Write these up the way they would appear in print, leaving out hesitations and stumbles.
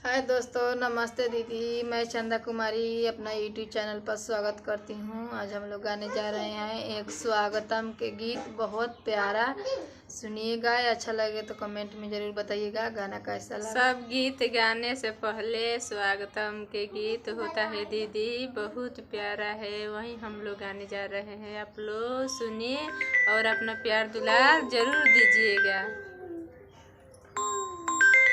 हाय दोस्तों, नमस्ते दीदी। मैं चंदा कुमारी अपना यूट्यूब चैनल पर स्वागत करती हूँ। आज हम लोग गाने जा रहे हैं एक स्वागतम के गीत, बहुत प्यारा। सुनिएगा, अच्छा लगे तो कमेंट में ज़रूर बताइएगा गाना कैसा लगा। सब गीत गाने से पहले स्वागतम के गीत होता है दीदी, बहुत प्यारा है। वही हम लोग गाने जा रहे हैं, आप लोग सुनिए और अपना प्यार दुलार जरूर दीजिएगा।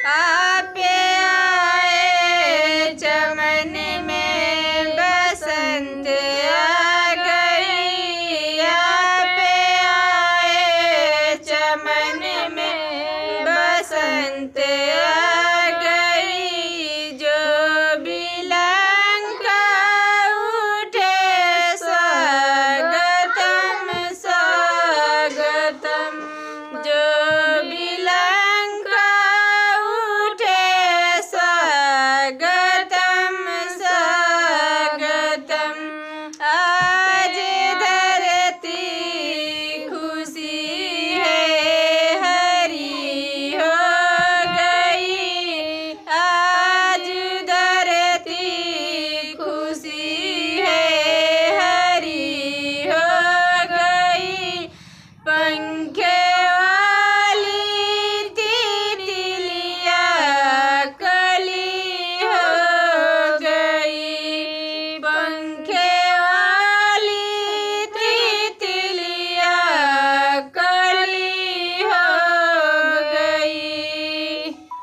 आपे आए चमन में बसंत आ गई, आपे आए चमन में बसंत आ गई। जो बिलंका उठे स्वागतम स्वागतम, जो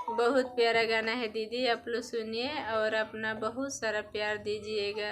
बहुत प्यारा गाना है दीदी, आप लोग सुनिए और अपना बहुत सारा प्यार दीजिएगा।